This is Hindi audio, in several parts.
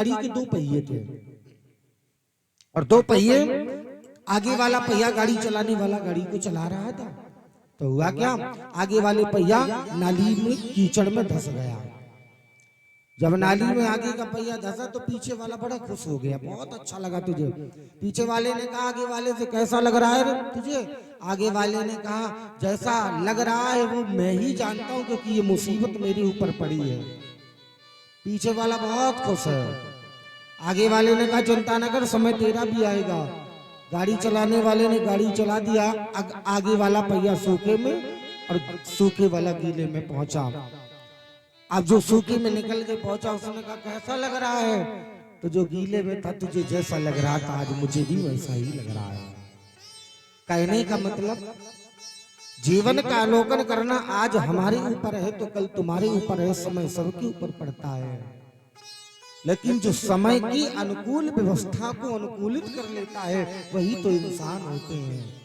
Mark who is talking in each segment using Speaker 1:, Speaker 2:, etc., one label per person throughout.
Speaker 1: गाड़ी के दो पहिए थे और दो पहिए, आगे वाला पहिया गाड़ी चलाने वाला गाड़ी को चला रहा था। तो हुआ क्या, आगे वाले पहिया नाली में कीचड़ में धंस गया। जब नाली में आगे का पहिया धंसा तो पीछे वाला बड़ा खुश हो गया, बहुत अच्छा लगा तुझे। पीछे वाले ने कहा आगे वाले से, कैसा लग रहा है तुझे? आगे वाले ने कहा, जैसा लग रहा है वो मैं ही जानता हूं, क्योंकि ये मुसीबत मेरे ऊपर पड़ी है। पीछे वाला बहुत खुश है। आगे वाले ने कहा, चिंता न कर, समय तेरा भी आएगा। गाड़ी चलाने वाले ने गाड़ी चला दिया, आगे वाला पहिया सूखे में और सूखे वाला गीले में पहुंचा। अब जो सूखे में निकल के पहुंचा उसने कहा, कैसा लग रहा है? तो जो गीले में था, तुझे जैसा लग रहा था आज मुझे भी वैसा ही लग रहा है। कहने का मतलब, जीवन का अवलोकन करना आज हमारे ऊपर है तो कल तुम्हारे ऊपर है, समय सबके ऊपर पड़ता है। लेकिन जो समय की अनुकूल व्यवस्था को अनुकूलित कर लेता है वही तो इंसान होते हैं।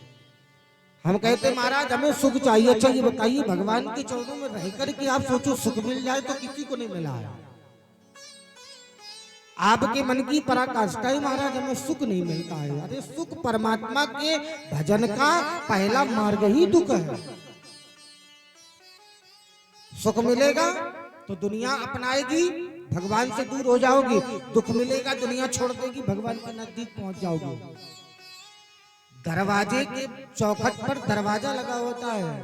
Speaker 1: हम कहते महाराज हमें सुख चाहिए। अच्छा ये बताइए, भगवान के चरणों में रह करके आप सोचो सुख मिल जाए तो किसी को नहीं मिला है। आपके मन की पराकाष्ठा ही महाराज हमें सुख नहीं मिलता है। अरे सुख परमात्मा के भजन का पहला मार्ग ही दुख है। सुख मिलेगा तो दुनिया अपनाएगी, भगवान से दूर हो जाओगी। दुख मिलेगा दुनिया छोड़ देगी, भगवान के नजदीक पहुंच जाओगी। दरवाजे के चौखट पर दरवाजा लगा होता है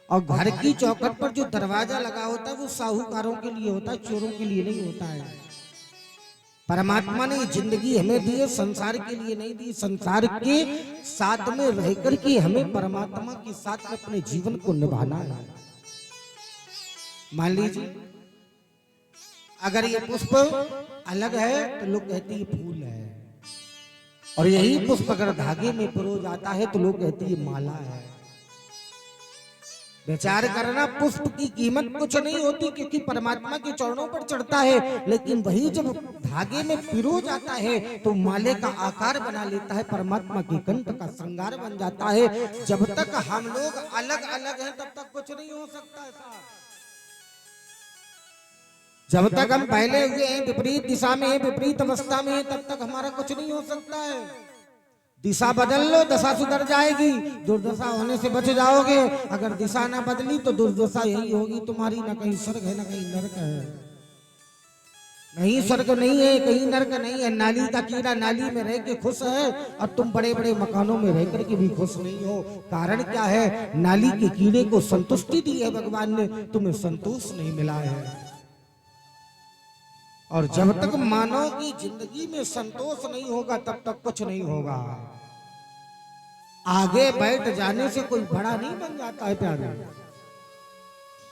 Speaker 1: और घर की चौखट पर जो दरवाजा लगा होता है वो साहूकारों के लिए होता है, चोरों के लिए नहीं होता है। परमात्मा ने जिंदगी हमें दी है, संसार के लिए नहीं दी। संसार के साथ में रहकर के हमें परमात्मा के साथ में अपने जीवन को निभाना है। मान लीजिए अगर ये पुष्प अलग है तो लोग कहते हैं ये फूल है, और यही पुष्प अगर धागे में पिरो जाता है तो लोग कहते हैं ये माला है। विचार करना, पुष्प की कीमत कुछ नहीं होती क्योंकि परमात्मा के चरणों पर चढ़ता है, लेकिन वही जब धागे में पिरो जाता है तो माले का आकार बना लेता है, परमात्मा के कंठ का श्रृंगार बन जाता है। जब तक हम लोग अलग अलग हैं तब तक कुछ नहीं हो सकता है। जब तक हम पहले हुए हैं, विपरीत दिशा में है, विपरीत अवस्था में है, तब तक हमारा कुछ नहीं हो सकता है। दिशा बदल लो, दशा सुधर जाएगी, दुर्दशा होने से बच जाओगे। अगर दिशा ना बदली तो दुर्दशा यही होगी तुम्हारी। ना कहीं स्वर्ग है ना कहीं नरक है, नहीं स्वर्ग नहीं है कहीं नरक नहीं है। नाली का कीड़ा नाली में रह के खुश है और तुम बड़े बड़े मकानों में रह करके भी खुश नहीं हो। कारण क्या है? नाली के कीड़े को संतुष्टि दी है भगवान ने, तुम्हें संतोष नहीं मिला है। और जब तक मानव की जिंदगी में संतोष नहीं होगा तब तक कुछ नहीं होगा। आगे बैठ जाने से कोई बड़ा नहीं बन जाता है प्यारे।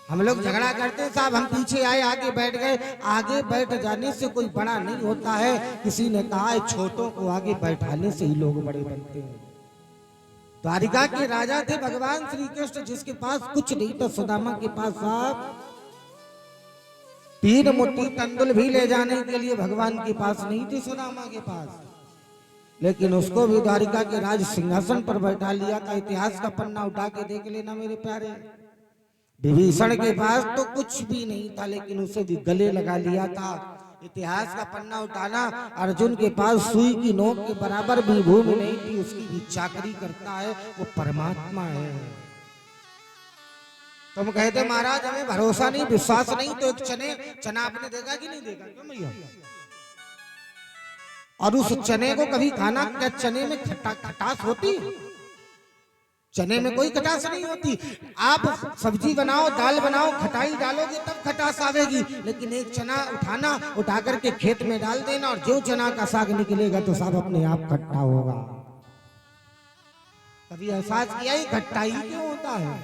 Speaker 1: हम लोग झगड़ा करते हैं, साहब हम पीछे आए आगे बैठ गए। आगे बैठ जाने से कोई बड़ा नहीं होता है। किसी ने कहा है छोटों को आगे बैठाने से ही लोग बड़े बनते हैं। द्वारिका के राजा थे भगवान श्री कृष्ण, जिसके पास कुछ नहीं था। सुदामा के पास साहब 3 मुट्ठी तंदुल भी ले जाने के लिए भगवान के पास नहीं थे, सुदामा के पास। लेकिन उसको भी द्वारिका के राज सिंहासन पर बैठा लिया था। इतिहास का पन्ना उठा के देख लेना मेरे प्यारे। विभीषण के पास तो कुछ भी नहीं था, लेकिन उसे भी गले लगा लिया था। इतिहास का पन्ना उठाना, अर्जुन के पास सुई की नोक के बराबर भी भूमि नहीं थी, उसकी भी चाकरी करता है, वो परमात्मा है। तुम कहते महाराज हमें भरोसा नहीं, विश्वास नहीं, तो एक चना आपने देखा कि नहीं देखा? क्यों भैया? और उस चने को कभी खाना, क्या चने में खटास होती? चने में कोई खटास नहीं होती। आप सब्जी बनाओ, दाल बनाओ, खटाई डालोगे तब खटास आवेगी। लेकिन एक चना उठाना, उठा करके खेत में डाल देना, और जो चना का साग निकलेगा तो सब अपने आप खट्टा होगा। कभी एहसास किया ही खट्टाई क्यों होता है?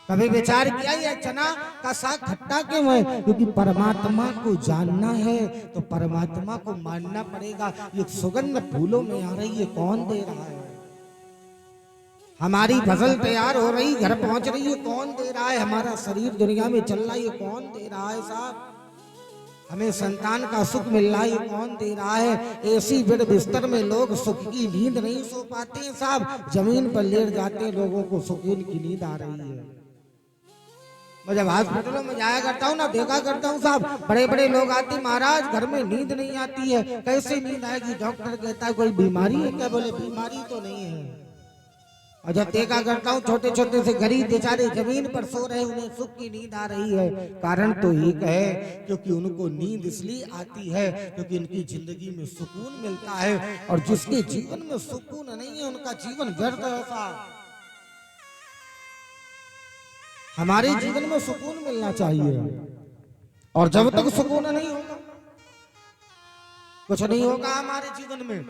Speaker 1: कभी विचार किया ये चना का साग खट्टा क्यों है? क्योंकि परमात्मा को जानना है तो परमात्मा को मानना पड़ेगा। ये सुगंध फूलों में आ रही है, कौन दे रहा है? हमारी फसल तैयार हो रही, घर पहुंच रही है, कौन दे रहा है? हमारा शरीर दुनिया में चल रहा है, कौन दे रहा है साहब? हमें संतान का सुख मिल रहा है, कौन दे रहा है? ऐसी बेड बिस्तर में लोग सुख की नींद नहीं सो पाते हैं साहब, जमीन पर लेट जाते हैं, लोगों को सुकून की नींद आ रही है। मैं जब हॉस्पिटलों में जाया करता हूँ ना, देखा करता हूँ साहब, बड़े बड़े लोग आते, महाराज घर में नींद नहीं आती है, कैसे नींद आएगी? डॉक्टर कहता है कोई बीमारी है क्या? बोले बीमारी तो नहीं है। और जब देखा करता हूँ छोटे छोटे से गरीब बेचारे जमीन पर सो रहे, उन्हें सुख की नींद आ रही है। कारण तो एक है, क्योंकि उनको नींद इसलिए आती है क्योंकि उनकी जिंदगी में सुकून मिलता है, और जिसके जीवन में सुकून नहीं है उनका जीवन व्यर्थ है साहब। हमारे जीवन में सुकून मिलना चाहिए, और जब तक सुकून नहीं होगा कुछ नहीं होगा हमारे जीवन में।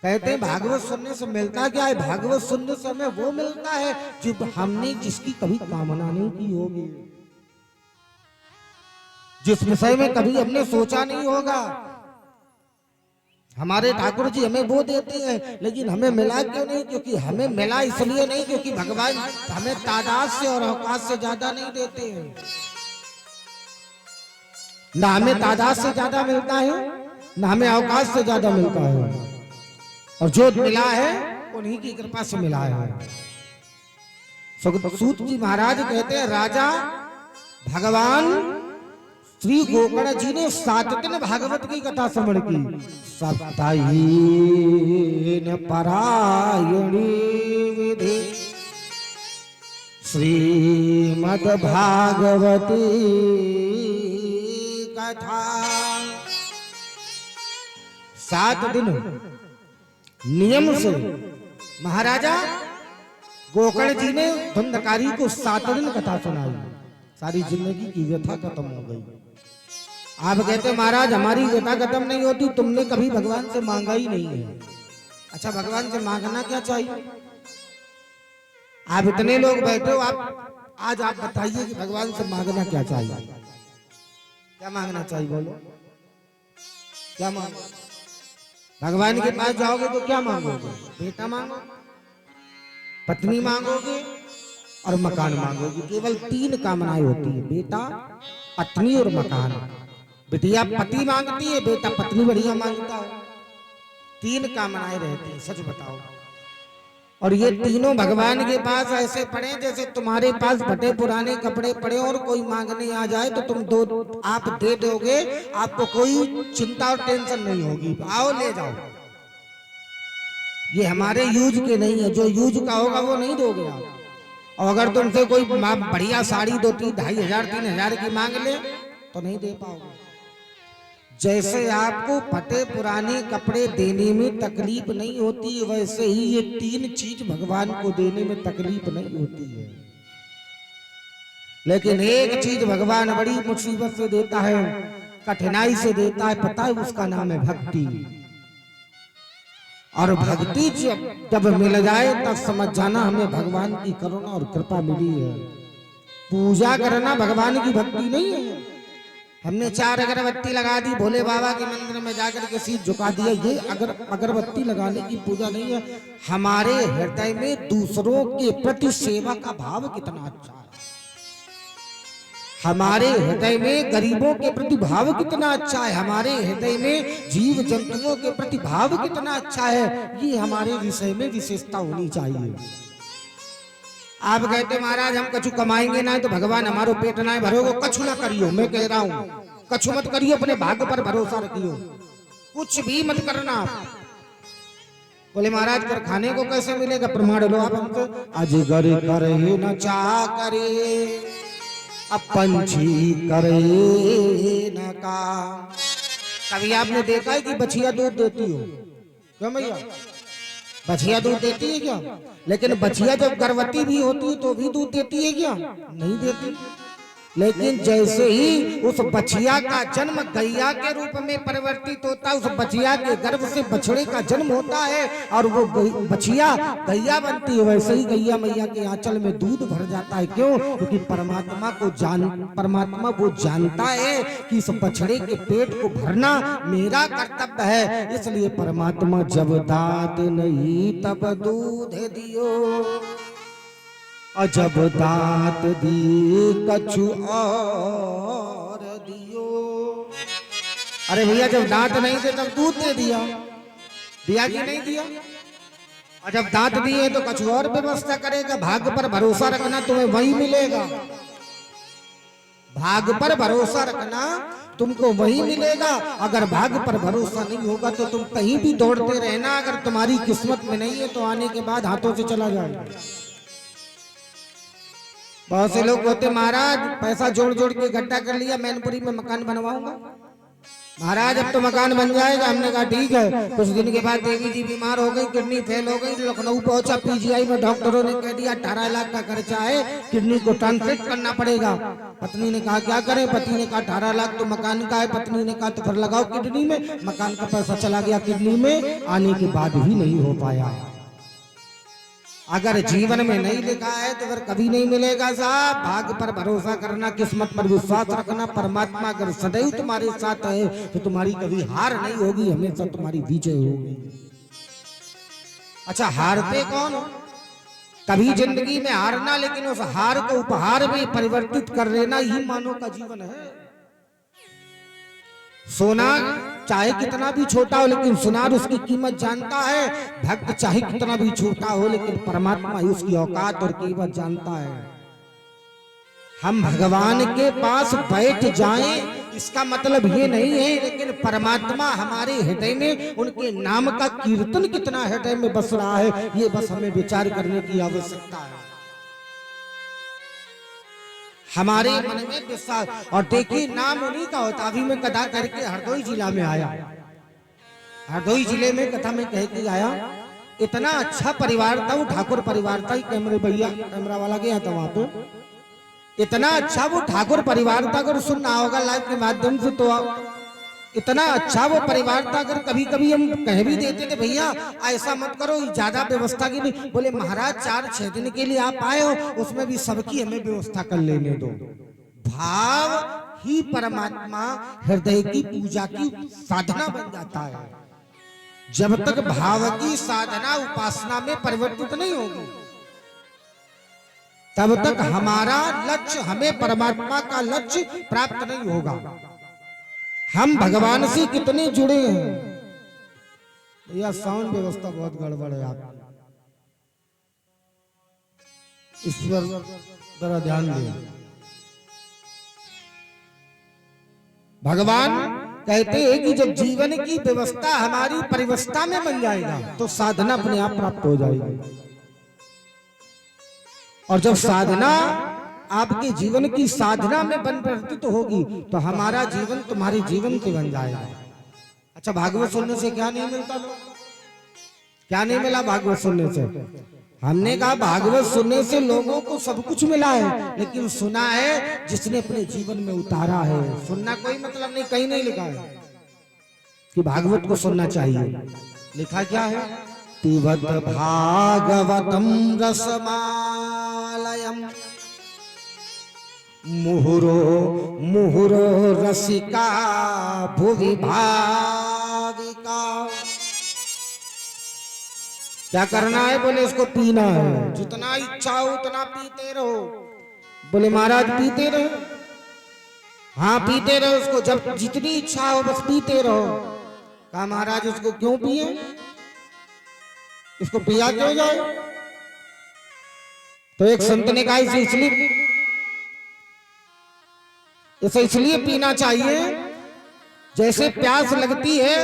Speaker 1: कहते हैं भागवत सुनने से मिलता क्या है? भागवत सुनने से हमें वो मिलता है जो हमने जिसकी कभी कामना नहीं की होगी, जिस विषय में कभी हमने सोचा नहीं होगा। हमारे ठाकुर जी हमें वो देते हैं, लेकिन हमें मिला क्यों नहीं? क्योंकि हमें मिला इसलिए नहीं क्योंकि भगवान हमें तादाद से और अवकाश से ज्यादा नहीं देते हैं। ना हमें तादाद से ज्यादा मिलता है, ना हमें अवकाश से ज्यादा मिलता है, और जो मिला है उन्हीं की कृपा से मिला है। सूत जी महाराज कहते हैं, राजा भगवान श्री गोकर्ण जी ने 7 दिन भागवत की कथा श्रवण की। सप्ताहीन परायणी विधि श्रीमद् भागवती कथा। 7 दिन नियम से महाराजा गोकर्ण जी ने धुंधकारी को 7 दिन कथा सुनाई। सारी जिंदगी की व्यथा खत्म हो गई। आप कहते महाराज हमारी व्यथा खत्म नहीं होती, तुमने कभी भगवान से मांगा ही नहीं है। अच्छा भगवान से मांगना क्या चाहिए? आप इतने लोग बैठे हो, आज आप बताइए कि भगवान से मांगना क्या चाहिए? क्या मांगना चाहिए बोलो? क्या मांगो? भगवान के पास जाओगे तो क्या मांगोगे? बेटा मांगो, पत्नी मांगोगे और मकान मांगोगे। केवल 3 कामनाएं होती है, बेटा, पत्नी और मकान। बिटिया पति मांगती है, बेटा पत्नी बढ़िया मांगता है। 3 कामनाएं रहती है, सच बताओ। और ये तीनों भगवान के पास ऐसे पड़े जैसे तुम्हारे पास फटे पुराने कपड़े पड़े और कोई मांगने आ जाए तो तुम आप दे दोगे, आपको कोई चिंता और टेंशन नहीं होगी। आओ ले जाओ। ये हमारे यूज के नहीं है, जो यूज का होगा वो नहीं दोगे आप। और अगर तुमसे कोई बढ़िया साड़ी 2-2,500-3,000 की मांग ले तो नहीं दे पाओगे। जैसे आपको फटे पुराने कपड़े देने में तकलीफ नहीं होती, वैसे ही ये 3 चीज भगवान को देने में तकलीफ नहीं होती है। लेकिन एक चीज भगवान बड़ी मुसीबत से देता है, कठिनाई से देता है, पता है? उसका नाम है भक्ति। और भक्ति जब मिल जाए तब समझ जाना हमें भगवान की करुणा और कृपा मिली है। पूजा करना भगवान की भक्ति नहीं है। हमने 4 अगरबत्ती लगा दी, भोले बाबा के मंदिर में जाकर के सिर झुका दिया, ये अगरबत्ती लगाने की पूजा नहीं है। हमारे हृदय में दूसरों के प्रति सेवा का भाव कितना अच्छा है। हमारे हृदय में गरीबों के प्रति भाव कितना अच्छा है। हमारे हृदय में जीव जंतुओं के प्रति भाव कितना अच्छा है। ये हमारे विषय में विशेषता होनी चाहिए। आप कहते महाराज हम कछु कमाएंगे ना तो भगवान हमारो पेट ना भरोगे। कछु ना करियो, मैं कह रहा हूँ कछु मत करियो, अपने भाग्य पर भरोसा रखियो, कुछ भी मत करना। बोले महाराज पर खाने को कैसे मिलेगा? प्रमाण लो आप हमको। अजगर करे न चाह करे, अब पंछी करे न काम। कभी आपने देखा है कि बछिया दूध देती हो? क्यों भैया, बछिया दूध देती है क्या? लेकिन बछिया जब गर्भवती भी होती है तो भी दूध देती है क्या? नहीं देती। लेकिन जैसे ही उस बछिया का जन्म गैया के रूप में परिवर्तित होता है, उस बछिया के गर्भ से बछड़े का जन्म होता है और वो बछिया गैया बनती है, वैसे ही गैया मैया के आंचल में दूध भर जाता है। क्यों? क्योंकि परमात्मा वो जानता है कि इस बछड़े के पेट को भरना मेरा कर्तव्य है। इसलिए परमात्मा जब दात नहीं तब दूध दियो, और जब दांत दी कछु और दियो। अरे भैया जब दांत नहीं थे तब दूध दे दिया, दिया कि नहीं दिया? और जब दांत दिए तो कुछ और व्यवस्था करेगा। भाग्य पर भरोसा रखना, तुम्हें वही मिलेगा। भाग्य पर भरोसा रखना, तुमको वही मिलेगा। अगर भाग्य पर भरोसा नहीं होगा तो तुम कहीं भी दौड़ते रहना, अगर तुम्हारी किस्मत में नहीं है तो आने के बाद हाथों से चला जाएगा। बहुत से लोग होते, महाराज पैसा जोड़ जोड़ के इकट्ठा कर लिया, मैनपुरी में मकान बनवाऊंगा। महाराज अब तो मकान बन जाएगा। हमने कहा ठीक है। कुछ दिन के बाद देवी जी बीमार हो गई, किडनी फेल हो गई, लखनऊ पहुंचा, पीजीआई में डॉक्टरों ने कह दिया 18 लाख का खर्चा है, किडनी को ट्रांसप्लांट करना पड़ेगा। पत्नी ने कहा क्या करें? पति ने कहा 18 लाख तो मकान का है। पत्नी ने कहा तो फिर लगाओ किडनी में। मकान का पैसा चला गया किडनी में, आने के बाद भी नहीं हो पाया। अगर जीवन में नहीं लिखा है तो फिर कभी नहीं मिलेगा साहब। भाग्य पर भरोसा करना, किस्मत पर विश्वास रखना। परमात्मा अगर सदैव तुम्हारे साथ है तो तुम्हारी कभी हार नहीं होगी, हमेशा तुम्हारी विजय होगी। अच्छा, हारते कौन? कभी जिंदगी में हारना, लेकिन उस हार को उपहार में परिवर्तित कर लेना ही मानव का जीवन है। सोना चाहे कितना भी छोटा हो लेकिन सुनार उसकी कीमत जानता है। भक्त चाहे कितना भी छोटा हो लेकिन परमात्मा ही उसकी औकात और कीमत जानता है। हम भगवान के पास बैठ जाएं इसका मतलब ये नहीं है, लेकिन परमात्मा हमारे हृदय में, उनके नाम का कीर्तन कितना हृदय में बस रहा है, ये बस हमें विचार करने की आवश्यकता है। हमारे मन में विश्वास, और देखिए नाम उन्हीं का होता। अभी मैं कथा करके हरदोई जिला में आया, हरदोई जिले में कथा में कह के आया। इतना अच्छा परिवार था, वो ठाकुर परिवार था। कैमरे भैया, कैमरा वाला गया था वहां पे। इतना अच्छा वो ठाकुर परिवार था, अगर सुनना होगा लाइव के माध्यम से तो इतना अच्छा वो परिवार था। अगर कभी कभी हम कह भी देते थे भैया ऐसा मत करो, ज्यादा व्यवस्था की नहीं, बोले महाराज 4-6 दिन के लिए आप आए हो, उसमें भी सबकी हमें व्यवस्था कर लेने दो। भाव ही परमात्मा हृदय की पूजा की साधना बन जाता है। जब तक भाव की साधना उपासना में परिवर्तित नहीं होगी तब तक हमारा लक्ष्य, हमें परमात्मा का लक्ष्य प्राप्त नहीं होगा। हम भगवान से कितने जुड़े हैं। भैया साउंड व्यवस्था बहुत गड़बड़ है, आप इस पर जरा ध्यान दें। भगवान कहते हैं कि जब जीवन की व्यवस्था हमारी परिवस्था में बन जाएगा तो साधना अपने आप प्राप्त हो जाएगी। और जब साधना आपके जीवन की साधना में परिवर्तित होगी तो हमारा जीवन तुम्हारे जीवन से बन जाएगा। अच्छा, भागवत सुनने से क्या नहीं मिलता? क्या नहीं मिला भागवत सुनने से? हमने कहा भागवत सुनने से लोगों को सब कुछ मिला है, लेकिन सुना है जिसने अपने जीवन में उतारा है। सुनना कोई मतलब नहीं, कहीं नहीं लिखा है कि भागवत को सुनना चाहिए। लिखा क्या है? पिबत भागवतम रसमालयम मुहुरो मुहुरो रसिका भुवि भाविका। क्या करना है? बोले इसको पीना है, जितना इच्छा हो उतना पीते रहो। बोले महाराज पीते रहो? हाँ पीते रहो उसको, जब जितनी इच्छा हो बस पीते रहो। कहा महाराज इसको क्यों पिए? इसको पिया क्यों जाए? तो एक संत ने कहा इसे इसलिए पीना चाहिए, जैसे प्यास लगती है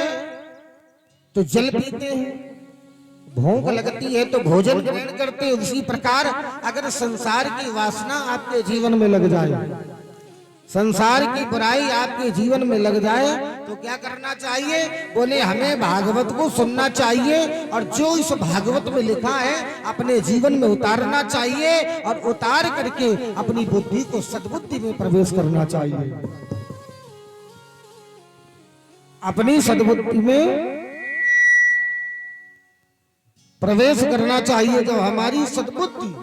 Speaker 1: तो जल पीते हैं, भूख लगती है तो भोजन ग्रहण करते हैं, उसी प्रकार अगर संसार की वासना आपके जीवन में लग जाए, संसार की बुराई आपके जीवन में लग जाए तो क्या करना चाहिए? बोले हमें भागवत को सुनना चाहिए और जो इस भागवत में लिखा है अपने जीवन में उतारना चाहिए और उतार करके अपनी बुद्धि को सद्बुद्धि में प्रवेश करना चाहिए। अपनी सद्बुद्धि में प्रवेश करना चाहिए। जब हमारी सद्बुद्धि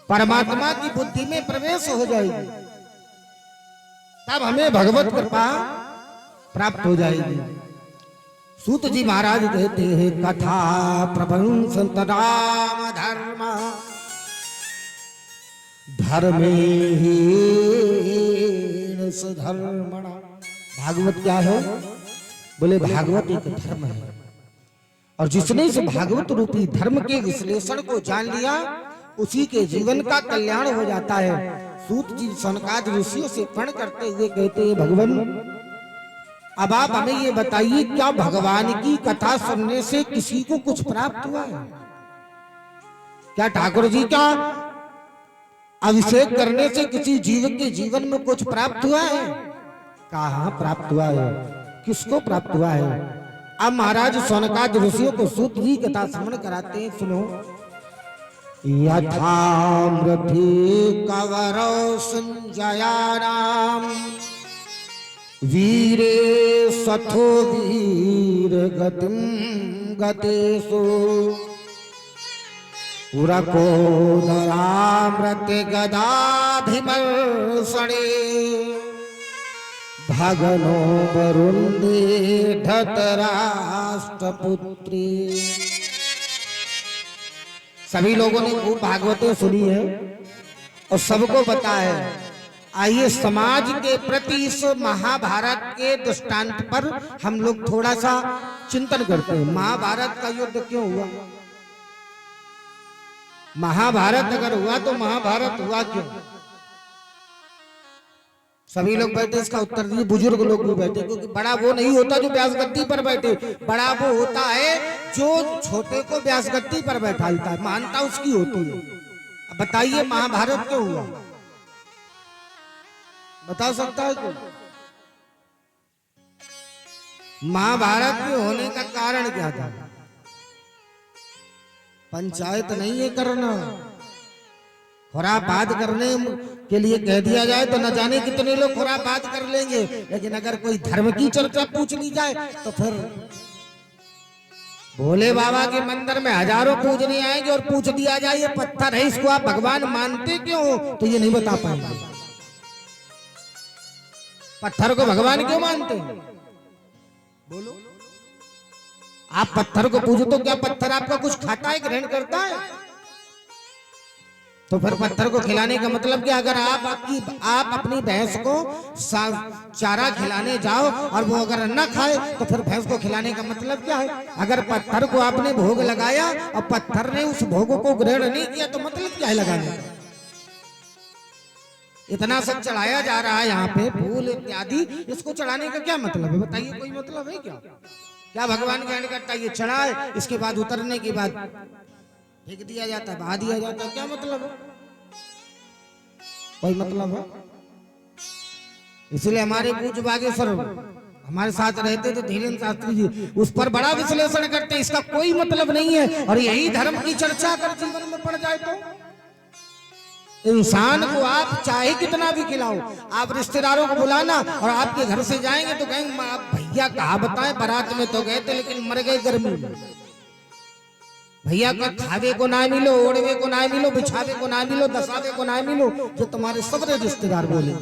Speaker 1: परमात्मा की बुद्धि में प्रवेश हो जाएगी तब हमें भगवत कृपा प्राप्त हो जाएगी। सूत जी महाराज कहते हैं कथा प्रभंस राम धर्म धर्मे ही धर्मणा। भागवत क्या है? बोले भागवत एक धर्म है और जिसने इस भागवत रूपी धर्म के विश्लेषण को जान लिया उसी के जीवन का कल्याण हो जाता है। सूत जी सनकादि ऋषियों से प्रण करते हुए कहते हैं, भगवान अब आप हमें ये बताइए, क्या भगवान की कथा सुनने से किसी को कुछ प्राप्त हुआ है? क्या ठाकुर जी का अभिषेक करने से किसी जीव के जीवन में कुछ प्राप्त हुआ है? कहाँ प्राप्त हुआ है? किसको प्राप्त हुआ है? अब महाराज सौनकादि ऋषियों को सूत जी कथा श्रवण कराते हैं। सुनो, यथामृथे कवरौ संजयानाम वीरे सथो वीर गतिम गतेषु पुरकोदरामृत गदाभिमर्षणे भगनो वरुणे धतराष्ट्रपुत्री। सभी लोगों ने खूब भागवतें सुनी है और सबको पता है। आइए समाज के प्रति इस महाभारत के दृष्टांत पर हम लोग थोड़ा सा चिंतन करते हैं। महाभारत का युद्ध क्यों हुआ? महाभारत अगर हुआ तो महाभारत हुआ क्यों? सभी लोग बैठे, इसका उत्तर दिए। बुजुर्ग लोग भी बैठे, क्योंकि बड़ा वो नहीं होता जो व्यासगद्दी पर बैठे, बड़ा वो होता है जो छोटे को व्यासगद्दी पर बैठाता है, मानता उसकी होती है। अब बताइए महाभारत क्यों हुआ? बता सकता है कोई? महाभारत के होने का कारण क्या था? पंचायत नहीं है करना, खुरापात करने के लिए कह दिया जाए तो न जाने कितने लोग खुरापात कर लेंगे, लेकिन अगर कोई धर्म की चर्चा पूछ ली जाए तो फिर भोले बाबा के मंदिर में हजारों पूजने आएंगे और पूछ दिया जाए ये पत्थर है, इसको आप भगवान मानते क्यों हो? तो ये नहीं बता पाएंगे पत्थर को भगवान क्यों मानते हैं। बोलो, आप पत्थर को पूछो तो क्या पत्थर आपका कुछ खाता है, ग्रहण करता है? तो फिर पत्थर को खिलाने का मतलब क्या? अगर आप अपनी भैंस को चारा खिलाने जाओ और वो अगर न खाए तो फिर भैंस को खिलाने का मतलब क्या है? अगर पत्थर को आपने भोग लगाया और पत्थर ने उस भोग को ग्रहण नहीं किया तो मतलब क्या है लगाने का? इतना सब चढ़ाया जा रहा है यहाँ पे, फूल इत्यादि, इसको चढ़ाने का क्या मतलब है? बताइए, कोई मतलब है क्या? क्या भगवान ग्रहण करता है? ये चढ़ाए, इसके बाद उतरने के बाद फेंक दिया जाता है, बहा दिया जाता है, क्या मतलब है? कोई मतलब है? इसलिए हमारे पूज्य बागेश्वर हमारे साथ रहते थे धीरेन्द्र शास्त्री जी, उस पर बड़ा विश्लेषण करते, इसका कोई मतलब नहीं है। और यही धर्म की चर्चा अगर जीवन में पड़ जाए तो इंसान को आप चाहे कितना भी खिलाओ, आप रिश्तेदारों को बुलाना और आपके घर से जाएंगे तो कहेंगे भैया कहा बताएं, बारात में तो गए थे लेकिन मर गए गर्मी में। भैया का खावे को ना मिलो, ओढ़वे को ना मिलो, बिछावे को ना मिलो, दसावे को ना मिलो, जो तुम्हारे सबरे रिश्तेदार बोले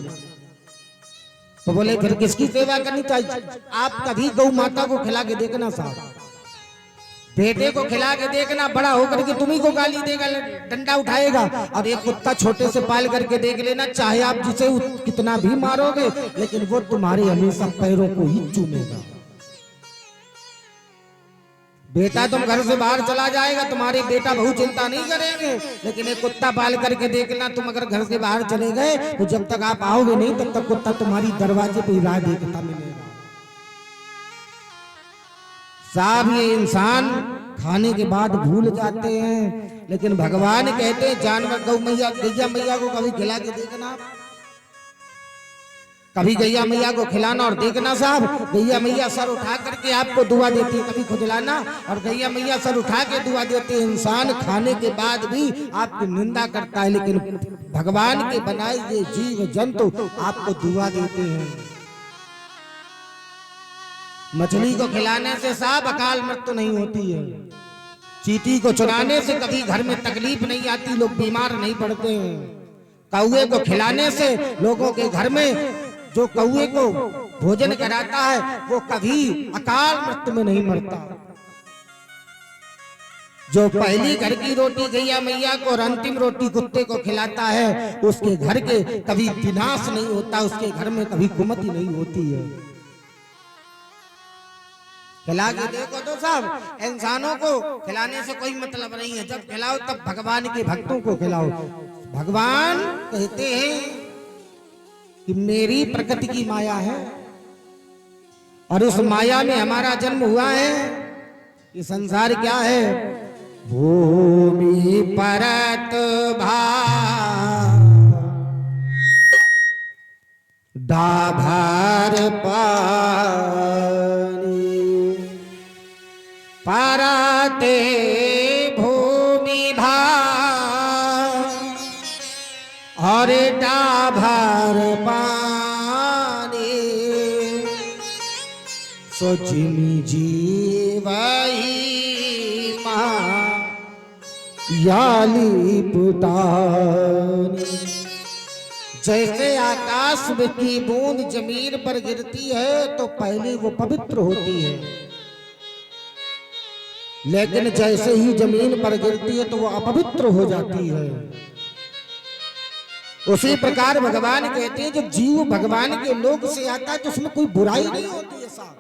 Speaker 1: तो बोले फिर किसकी सेवा करनी चाहिए? आप कभी गौ माता को खिला के देखना साहब, बेटे को खिला के देखना, बड़ा होकर के तुम्ही को गाली देगा, डंडा उठाएगा। और एक कुत्ता छोटे से पाल करके देख लेना, चाहे आप जिसे कितना भी मारोगे लेकिन वो तुम्हारे हमेशा पैरों को ही चूमेगा। बेटा तुम घर से बाहर चला जाएगा, तुम्हारे बेटा बहु चिंता नहीं करेंगे, लेकिन एक कुत्ता पाल करके देखना, तुम अगर घर से बाहर चले गए तो जब तक आप आओगे नहीं तब तक कुत्ता तुम्हारी दरवाजे पे राह देखता मिलेगा। साहब ये इंसान खाने के बाद भूल जाते हैं, लेकिन भगवान कहते हैं जानवर गौ मैया गैया मैया को कभी खिला के देखना, कभी गैया मैया को खिलाना और देखना साहब, गैया मैया सर उठा करके आपको दुआ देती है, कभी खुजलाना और गैया मैया सर उठा के दुआ देती है। इंसान खाने के बाद भी आपकी निंदा करता है, लेकिन भगवान के बनाए ये जीव जंतु आपको दुआ देते हैं। मछली को खिलाने से साहब अकाल मृत्यु नहीं होती है, चींटी को चुराने से कभी घर में तकलीफ नहीं आती, लोग बीमार नहीं पड़ते हैं, कौवे को खिलाने से लोगों के घर में जो कौवे को भोजन कराता है वो कभी अकाल मृत्यु में नहीं मरता। जो पहली घर की रोटी गैया मैया को और अंतिम रोटी कुत्ते को खिलाता है उसके घर के कभी विनाश नहीं होता, उसके घर में कभी कुमति नहीं होती है। खिला के देखो तो साहब, इंसानों को खिलाने से कोई मतलब नहीं है, जब खिलाओ तब भगवान के भक्तों को खिलाओ। भगवान कहते हैं कि मेरी प्रकृति की माया है और उस माया में हमारा जन्म हुआ है। ये संसार क्या है? भूमि परत भार दाभार पानी, परते भूमि भार और दाभार पानी, सोचिमी जीवई माँ याली पुतानी। जैसे आकाश में की बूंद जमीन पर गिरती है तो पहले वो पवित्र होती है, लेकिन जैसे ही जमीन पर गिरती है तो वो अपवित्र हो जाती है। उसी प्रकार भगवान कहते हैं जब जीव भगवान के लोक से आता है तो उसमें कोई बुराई नहीं होती है साहब,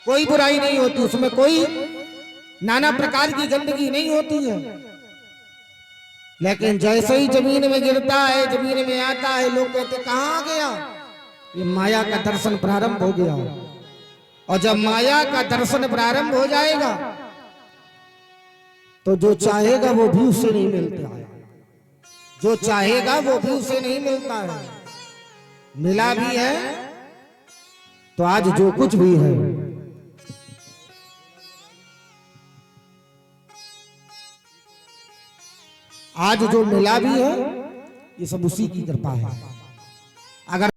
Speaker 1: कोई बुराई नहीं होती, उसमें कोई नाना प्रकार की गंदगी नहीं होती है। लेकिन जैसे ही जमीन में गिरता है, जमीन में आता है, लोग कहते कहाँ गया? ये माया का दर्शन प्रारंभ हो गया। और जब माया का दर्शन प्रारंभ हो जाएगा तो जो चाहेगा वो भी उससे नहीं मिलता है, जो चाहेगा वो भी उसे नहीं मिलता है। मिला भी है तो आज जो कुछ भी है, आज जो मिला भी है ये सब उसी की कृपा है। अगर